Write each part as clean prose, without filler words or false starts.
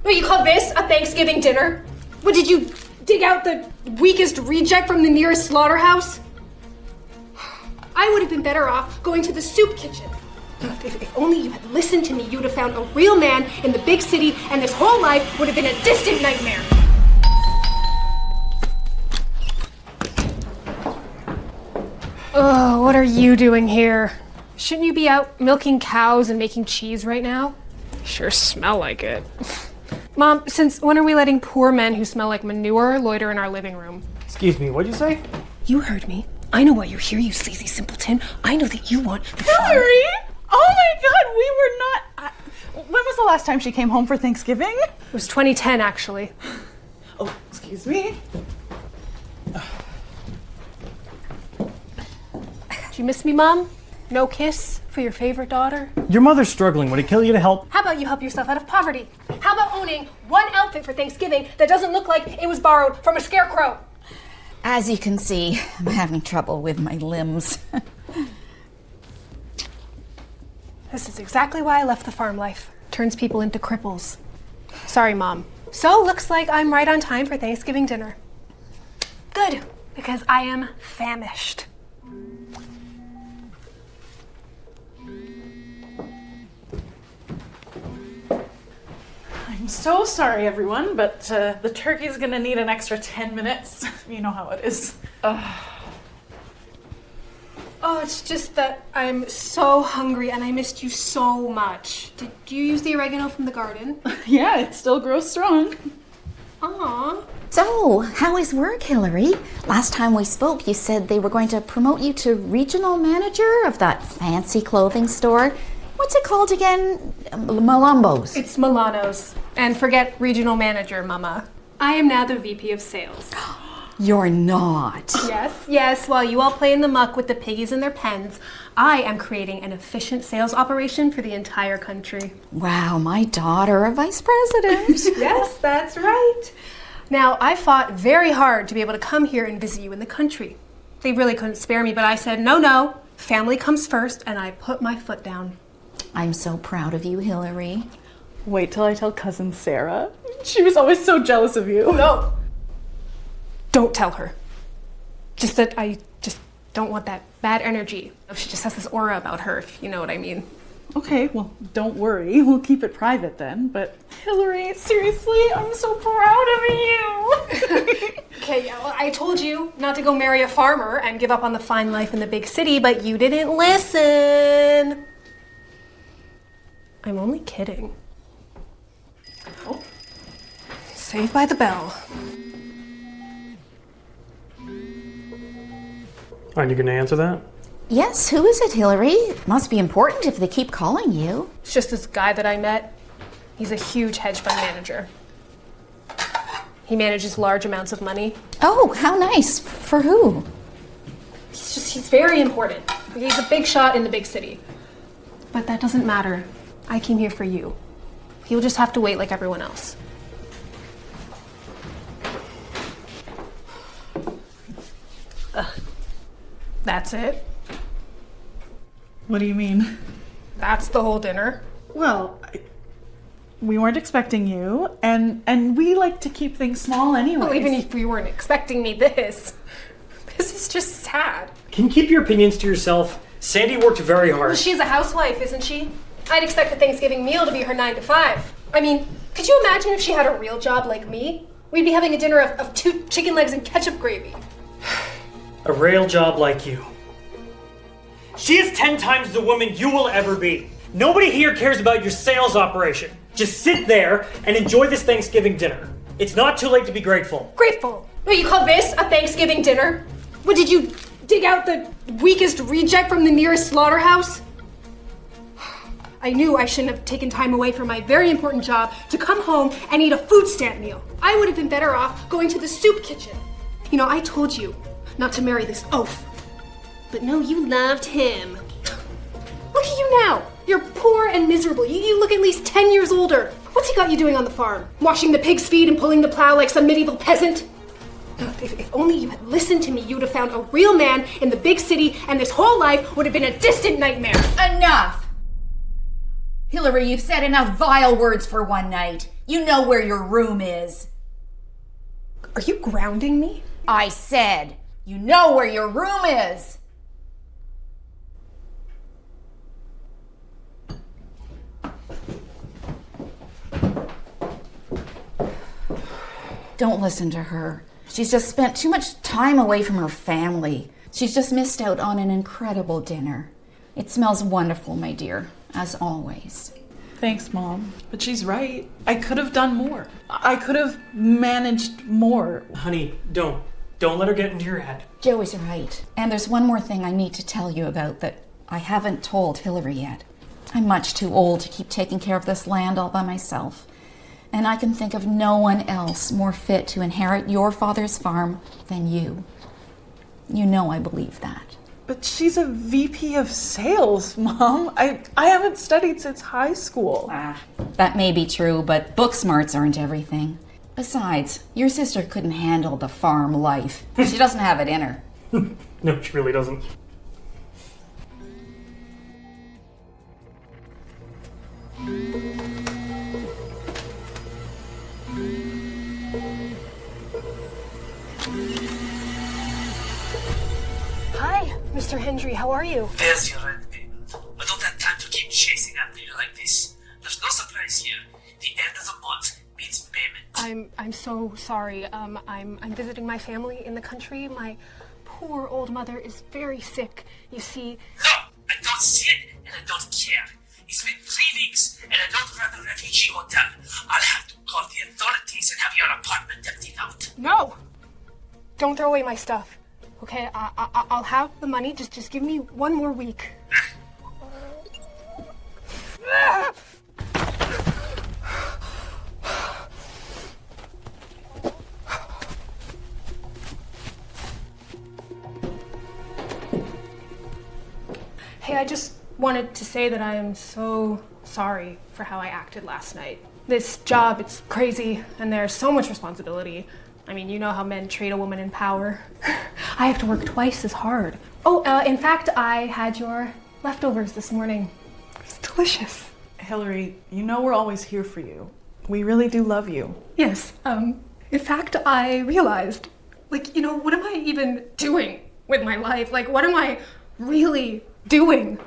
What, you call this a Thanksgiving dinner? What, did you dig out the weakest reject from the nearest slaughterhouse? I would have been better off going to the soup kitchen. If only you had listened to me, you'd have found a real man in the big city, and this whole life would have been a distant nightmare. Oh, what are you doing here? Shouldn't you be out milking cows and making cheese right now? Sure smell like it. Mom, since when are we letting poor men who smell like manure loiter in our living room? Excuse me, what'd you say? You heard me. I know why you're here, you sleazy simpleton. I know that you want the Hillary! Oh my God, we were not... when was the last time she came home for Thanksgiving? It was 2010, actually. Oh, excuse me. Did you miss me, Mom? No kiss for your favorite daughter? Your mother's struggling. Would it kill you to help? How about you help yourself out of poverty? How about owning one outfit for Thanksgiving that doesn't look like it was borrowed from a scarecrow? As you can see, I'm having trouble with my limbs. This is exactly why I left the farm life. Turns people into cripples. Sorry, Mom. So, looks like I'm right on time for Thanksgiving dinner. Good, because I am famished. I'm so sorry, everyone, but the turkey's gonna need an extra 10 minutes. You know how it is. Oh, it's just that I'm so hungry and I missed you so much. Did you use the oregano from the garden? Yeah, it still grows strong. Aw. So, how is work, Hillary? Last time we spoke, you said they were going to promote you to regional manager of that fancy clothing store. What's it called again? Malumbo's. It's Milano's. And forget regional manager, Mama. I am now the VP of sales. You're not. Yes, while you all play in the muck with the piggies in their pens, I am creating an efficient sales operation for the entire country. Wow, my daughter, a vice president. Yes, that's right. Now, I fought very hard to be able to come here and visit you in the country. They really couldn't spare me, but I said, no, family comes first, and I put my foot down. I'm so proud of you, Hillary. Wait till I tell cousin Sarah. She was always so jealous of you. No. Don't tell her. Just that I just don't want that bad energy. She just has this aura about her, if you know what I mean. Okay, well, don't worry. We'll keep it private then. But Hillary, seriously, I'm so proud of you. Okay, yeah, well, I told you not to go marry a farmer and give up on the fine life in the big city, but you didn't listen. I'm only kidding. Oh. Saved by the bell. Aren't you going to answer that? Yes, who is it, Hillary? Must be important if they keep calling you. It's just this guy that I met. He's a huge hedge fund manager. He manages large amounts of money. Oh, how nice. For who? He's very important. He's a big shot in the big city. But that doesn't matter. I came here for you. You'll just have to wait like everyone else. That's it. What do you mean? That's the whole dinner. Well, we weren't expecting you, and we like to keep things small anyway. Well, even if you weren't expecting me, this is just sad. Can you keep your opinions to yourself? Sandy worked very hard. Well, she's a housewife, isn't she? I'd expect a Thanksgiving meal to be her 9 to 5. I mean, could you imagine if she had a real job like me? We'd be having a dinner of 2 chicken legs and ketchup gravy. A real job like you. She is 10 times the woman you will ever be. Nobody here cares about your sales operation. Just sit there and enjoy this Thanksgiving dinner. It's not too late to be grateful. Grateful? What, you call this a Thanksgiving dinner? What, did you dig out the weakest reject from the nearest slaughterhouse? I knew I shouldn't have taken time away from my very important job to come home and eat a food stamp meal. I would have been better off going to the soup kitchen. You know, I told you not to marry this oaf. But no, you loved him. Look at you now. You're poor and miserable. You look at least 10 years older. What's he got you doing on the farm? Washing the pig's feet and pulling the plow like some medieval peasant? If only you had listened to me, you would have found a real man in the big city, and this whole life would have been a distant nightmare. Enough! Hillary, you've said enough vile words for one night. You know where your room is. Are you grounding me? I said, you know where your room is. Don't listen to her. She's just spent too much time away from her family. She's just missed out on an incredible dinner. It smells wonderful, my dear, as always. Thanks, Mom. But she's right. I could have done more. I could have managed more. Honey, don't let her get into your head. Joey's right. And there's one more thing I need to tell you about that I haven't told Hillary yet. I'm much too old to keep taking care of this land all by myself. And I can think of no one else more fit to inherit your father's farm than you. You know I believe that. But she's a VP of sales, Mom. I haven't studied since high school. That may be true, but book smarts aren't everything. Besides, your sister couldn't handle the farm life. She doesn't have it in her. No, she really doesn't. Hi, Mr. Hendry, how are you? There's your rent payment. I don't have time to keep chasing after you like this. There's no surprise here. The end of the month means payment. I'm so sorry. I'm visiting my family in the country. My poor old mother is very sick. You see, No! I don't see it and I don't care. It's been 3 weeks and I don't run a refugee hotel. I'll have to call the authorities and have your apartment emptied out. no! Don't throw away my stuff. Okay, I'll have the money. Just give me 1 more week. Hey, I just wanted to say that I am so sorry for how I acted last night. This job, it's crazy, and there's so much responsibility. I mean, you know how men treat a woman in power. I have to work twice as hard. Oh, in fact, I had your leftovers this morning. It's delicious. Hillary, you know we're always here for you. We really do love you. Yes, in fact, I realized, like, what am I even doing with my life? Like, what am I really doing?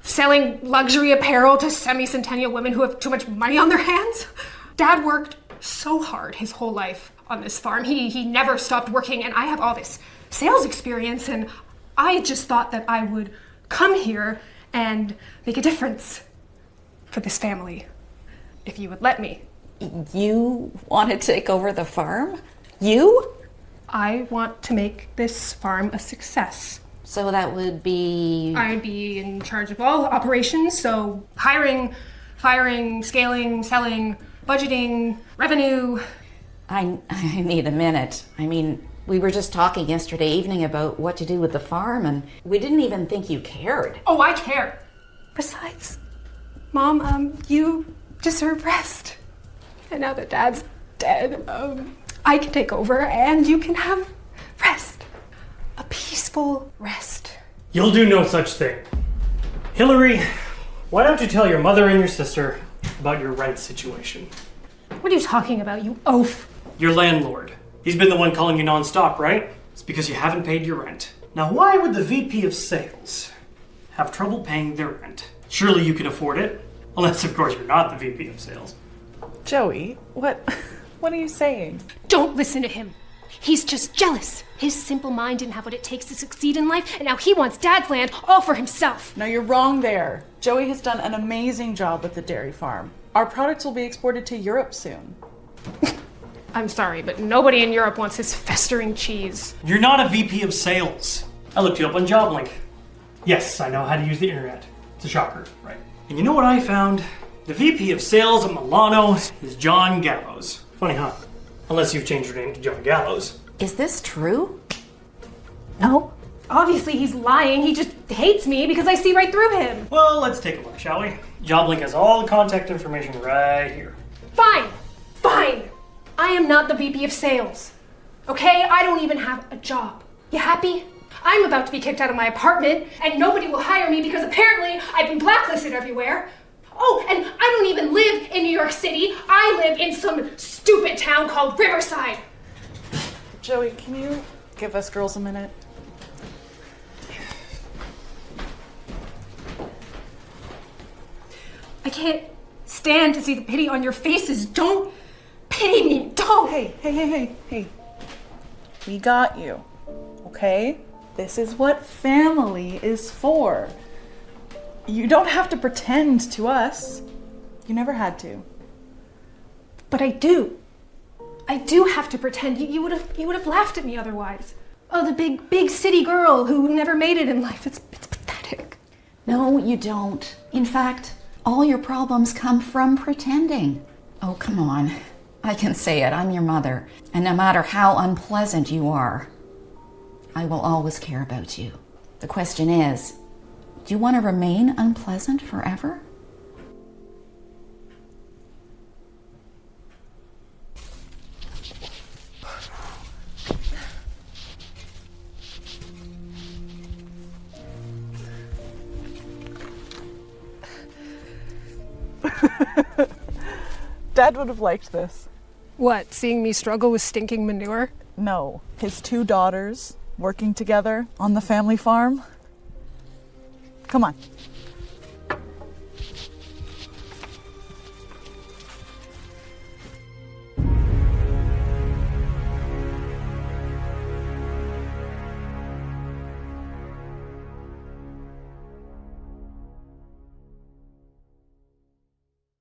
Selling luxury apparel to semi-centennial women who have too much money on their hands? Dad worked so hard his whole life on this farm. He never stopped working, and I have all this sales experience, and I just thought that I would come here and make a difference for this family, if you would let me. You want to take over the farm? You? I want to make this farm a success. So that would be... I'd be in charge of all operations, so hiring, firing, scaling, selling, budgeting, revenue. I need a minute. I mean, we were just talking yesterday evening about what to do with the farm, and we didn't even think you cared. Oh, I care. Besides, Mom, you deserve rest. And now that Dad's dead, I can take over and you can have rest. A peaceful rest. You'll do no such thing. Hillary, why don't you tell your mother and your sister about your rent situation? What are you talking about, you oaf? Your landlord. He's been the one calling you nonstop, right? It's because you haven't paid your rent. Now, why would the VP of sales have trouble paying their rent? Surely you can afford it. Unless, of course, you're not the VP of sales. Joey, what are you saying? Don't listen to him. He's just jealous. His simple mind didn't have what it takes to succeed in life, and now he wants Dad's land all for himself. No, you're wrong there. Joey has done an amazing job with the dairy farm. Our products will be exported to Europe soon. I'm sorry, but nobody in Europe wants his festering cheese. You're not a VP of sales. I looked you up on JobLink. Yes, I know how to use the internet. It's a shocker, right? And you know what I found? The VP of sales at Milano is John Gallows. Funny, huh? Unless you've changed your name to John Gallows. Is this true? No. Obviously he's lying. He just hates me because I see right through him. Well, let's take a look, shall we? JobLink has all the contact information right here. Fine. Fine. I am not the VP of sales. Okay? I don't even have a job. You happy? I'm about to be kicked out of my apartment, and nobody will hire me because apparently I've been blacklisted everywhere. Oh, and I don't even live in New York City. I live in some stupid town called Riverside. Joey, can you give us girls a minute? I can't stand to see the pity on your faces. Don't pity me. Don't. Hey. We got you, okay? This is what family is for. You don't have to pretend to us. You never had to. But I do. I do have to pretend. You would have laughed at me otherwise. Oh, the big city girl who never made it in life. It's pathetic. No, you don't. In fact, all your problems come from pretending. Oh, come on. I can say it. I'm your mother. And no matter how unpleasant you are, I will always care about you. The question is, do you want to remain unpleasant forever? Dad would have liked this. What, seeing me struggle with stinking manure? No, his 2 daughters working together on the family farm. Come on.